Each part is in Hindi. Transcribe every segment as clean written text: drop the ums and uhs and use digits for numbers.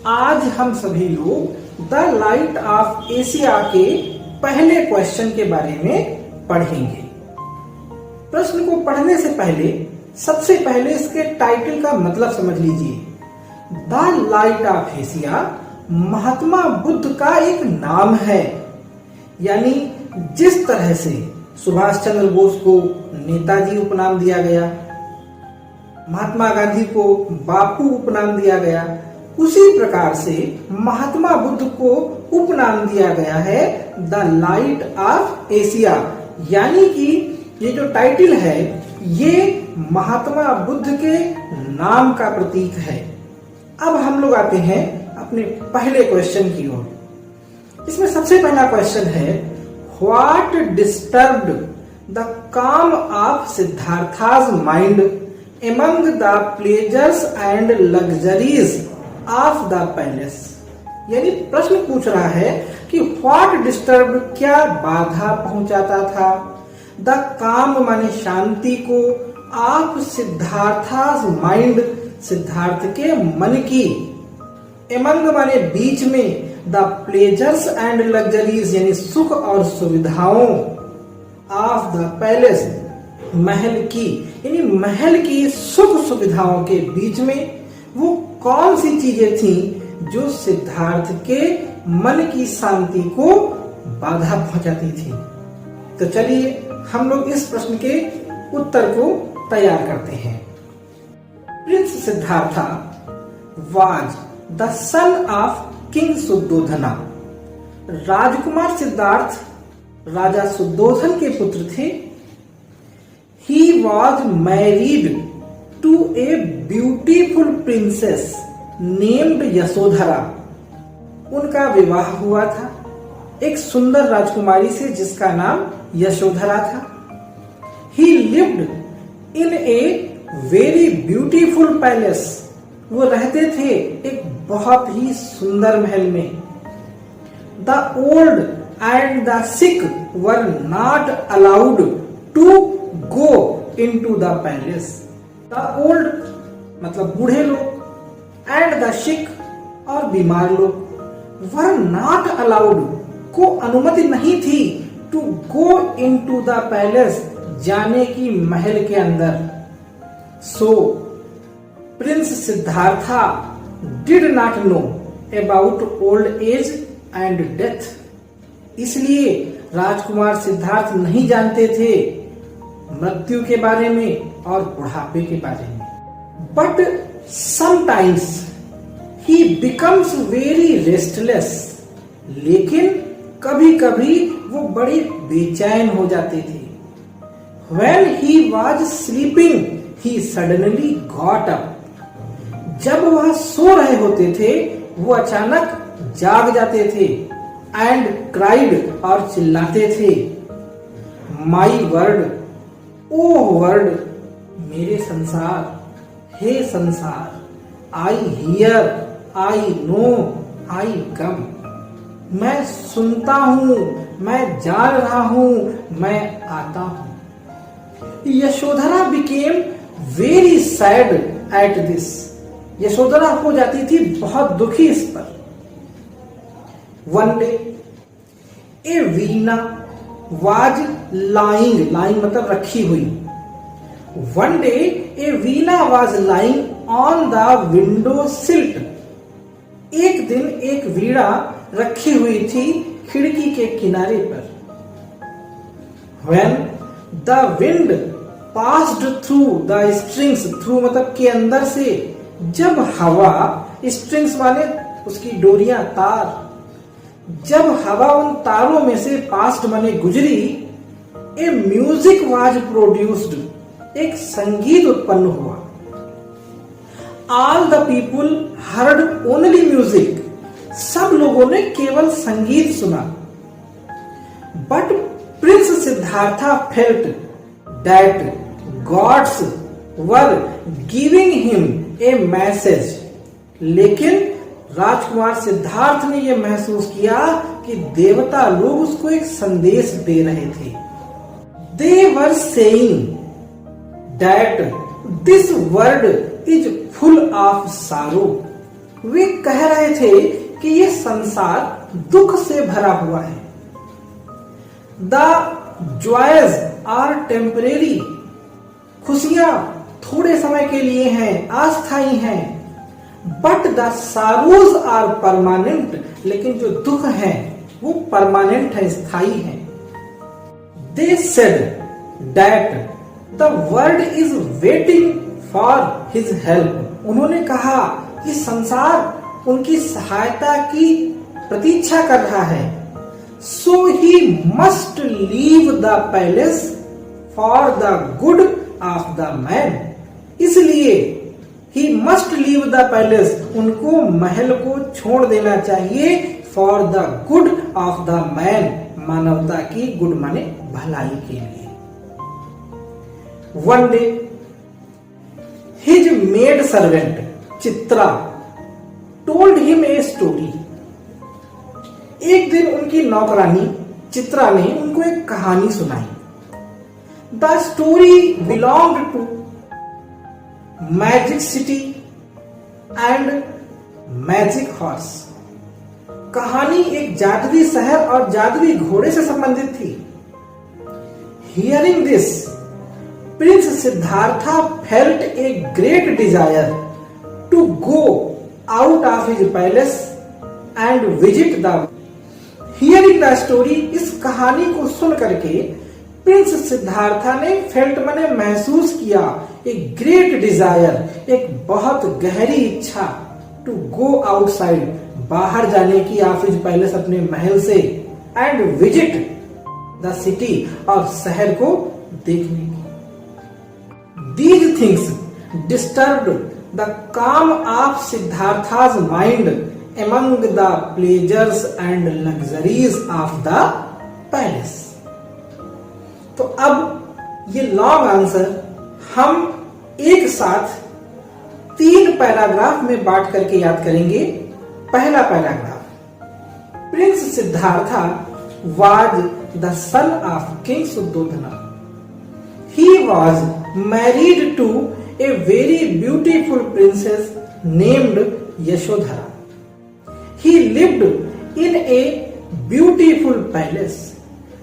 आज हम सभी लोग द लाइट ऑफ एशिया के पहले क्वेश्चन के बारे में पढ़ेंगे। प्रश्न को पढ़ने से पहले सबसे पहले इसके टाइटल का मतलब समझ लीजिए। The light of Asia Mahatma Buddha का एक नाम है, यानी जिस तरह से सुभाष चंद्र बोस को नेताजी उपनाम दिया गया, महात्मा गांधी को बापू उपनाम दिया गया, उसी प्रकार से महात्मा बुद्ध को उपनाम दिया गया है द लाइट ऑफ एशिया। यानी कि ये जो टाइटल है ये महात्मा बुद्ध के नाम का प्रतीक है। अब हम लोग आते हैं अपने पहले क्वेश्चन की ओर। इसमें सबसे पहला क्वेश्चन है, what disturbed the calm of Siddhartha's mind among the pleasures and luxuries of the palace. यानी प्रश्न पूछ रहा है कि व्हाट डिस्टर्ब्ड, क्या बाधा पहुंचाता था, द काम माने शांति को, ऑफ सिद्धार्था's माइंड सिद्धार्थ के मन की, एमंग माने बीच में, द प्लेजर्स एंड लग्जरीज यानी सुख और सुविधाओं, ऑफ द पैलेस महल की, यानी महल की सुख सुविधाओं के बीच में वो कौन सी चीजें थी जो सिद्धार्थ के मन की शांति को बाधा पहुंचाती थी। तो चलिए हम लोग इस प्रश्न के उत्तर को तैयार करते हैं। Prince Siddhartha was the son of king Suddhodana. राजकुमार सिद्धार्थ राजा सुद्धोधन के पुत्र थे। He was married to a beautiful princess named Yashodhara. उनका विवाह हुआ था एक सुंदर राजकुमारी से जिसका नाम यशोधरा था। He lived in a very beautiful palace। वो रहते थे एक बहुत ही सुंदर महल में। The old and the sick were not allowed to go into the palace। The old मतलब बूढ़े लोग and the sick और बीमार लोग were not allowed को अनुमति नहीं थी to go into the palace जाने की महल के अंदर। So Prince Siddhartha did not know about old age and death। इसलिए राजकुमार सिद्धार्थ नहीं जानते थे मृत्यु के बारे में और बुढ़ापे के बारे में। But sometimes he becomes very restless। लेकिन कभी कभी वो बड़े बेचैन हो जाते थे। When he was sleeping, he suddenly got up। जब वह सो रहे होते थे वो अचानक जाग जाते थे। एंड क्राइड और चिल्लाते थे, माई वर्ड, ओ वर्ड, मेरे संसार, हे संसार, आई हियर, आई नो, आई कम। मैं सुनता हूं, मैं जान रहा हूं, मैं आता हूं। Yashodhara became very sad at this. Yashodhara हो जाती थी बहुत दुखी इस पर। One day A Veena was lying, lying मतलब रखी हुई। One day A Veena was lying on the window silt. एक दिन एक वीणा रखी हुई थी खिड़की के किनारे पर। When the wind passed through the strings, through मतलब के अंदर से, जब हवा, स्ट्रिंग्स माने उसकी डोरियां, तार, जब हवा उन तारों में से पास्ट माने गुजरी, ए म्यूजिक वाज प्रोड्यूस्ड, एक संगीत उत्पन्न हुआ। All the people heard only music, सब लोगों ने केवल संगीत सुना। But Prince Siddhartha felt that gods were giving him a message. लेकिन राजकुमार सिद्धार्थ ने यह महसूस किया कि देवता लोग उसको एक संदेश दे रहे थे। They were saying that this world is full of sorrow. वे कह रहे थे कि ये संसार दुख से भरा हुआ है। द जॉयज आर टेम्परेरी, खुशियां थोड़े समय के लिए हैं, अस्थायी हैं। But the sorrows are permanent, लेकिन जो दुख है वो परमानेंट है, स्थायी है। They said that the world is waiting for his help, उन्होंने कहा कि संसार उनकी सहायता की प्रतीक्षा कर रहा है। So he must leave the palace for the good of the man, इसलिए he must leave the palace, उनको महल को छोड़ देना चाहिए, for the good of the man, मानवता की गुड माने भलाई के लिए। One day his maid servant Chitra told him a story, एक दिन उनकी नौकरानी चित्रा ने उनको एक कहानी सुनाई। The story belonged to magic city and magic horse, कहानी एक जादुई शहर और जादुई घोड़े से संबंधित थी। Hearing this prince Siddhartha felt a great desire to go out of his palace and visit the. Hearing the story, इस कहानी को सुन करके प्रिंस सिद्धार्था ने फेल्ट मने महसूस किया, एक ग्रेट डिजायर, एक बहुत गहरी इच्छा, टू गो आउटसाइड, बाहर जाने की ऑफ हिज पैलेस, अपने महल से, एंड विजिट द सिटी, और शहर को देखने की। These things disturbed the calm of Siddhartha's mind among the pleasures and luxuries of the palace. तो अब ये लॉन्ग आंसर हम एक साथ 3 पैराग्राफ में बांट करके याद करेंगे। पहला paragraph, Prince Siddhartha was the son of King Suddhodana. He was married to a very beautiful princess named Yashodhara. He lived in a beautiful palace.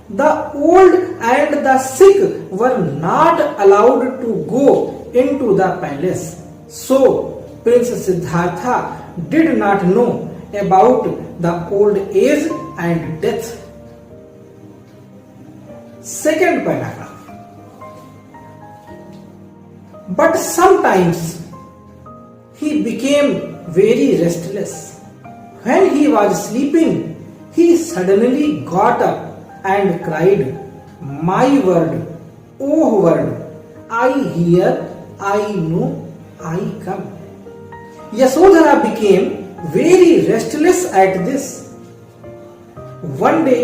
The old and the sick were not allowed to go into the palace. So Prince Siddhartha did not know about the old age and death. Second paragraph. But sometimes he became very restless. When he was sleeping, he suddenly got up and cried, "My word, oh word, I hear, I know, I come." Yasodhara became very restless at this. One day,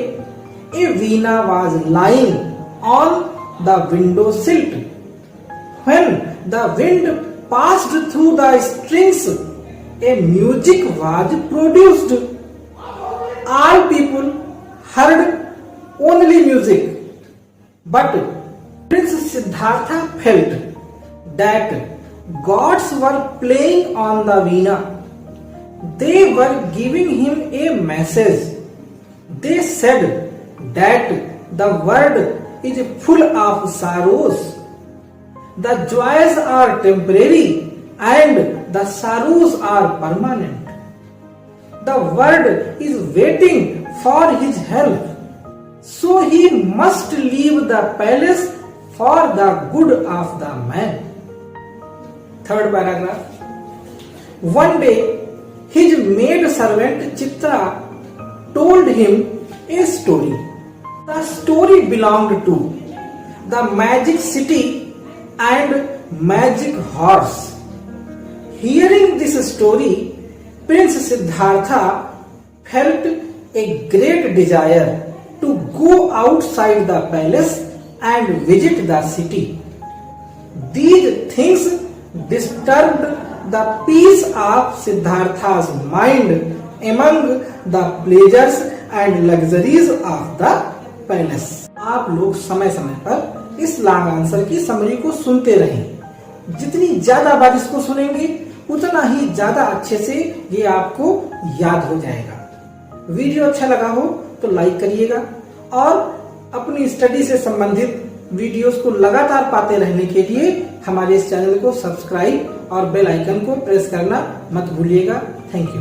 a veena was lying on the window sill. When the wind passed through the strings, a music was produced. All people heard only music, but Prince Siddhartha felt that gods were playing on the veena. They were giving him a message. They said that the world is full of sorrows. The joys are temporary and the sorrows are permanent. The world is waiting for his help. So he must leave the palace for the good of the man. Third paragraph. One day his maid servant Chitra told him a story. The story belonged to the magic city and magic horse. Hearing this story, Prince Siddhartha felt a great desire to go outside the palace and visit the city. These things disturbed the peace of Siddhartha's mind among the pleasures and luxuries of the palace. आप लोग समय समय पर इस लॉन्ग आंसर की समरी को सुनते रहें। जितनी ज्यादा बार इसको सुनेंगे उतना ही ज्यादा अच्छे से ये आपको याद हो जाएगा। वीडियो अच्छा लगा हो तो लाइक करिएगा और अपनी स्टडी से संबंधित वीडियोस को लगातार पाते रहने के लिए हमारे इस चैनल को सब्सक्राइब और बेल आइकन को प्रेस करना मत भूलिएगा। Thank you.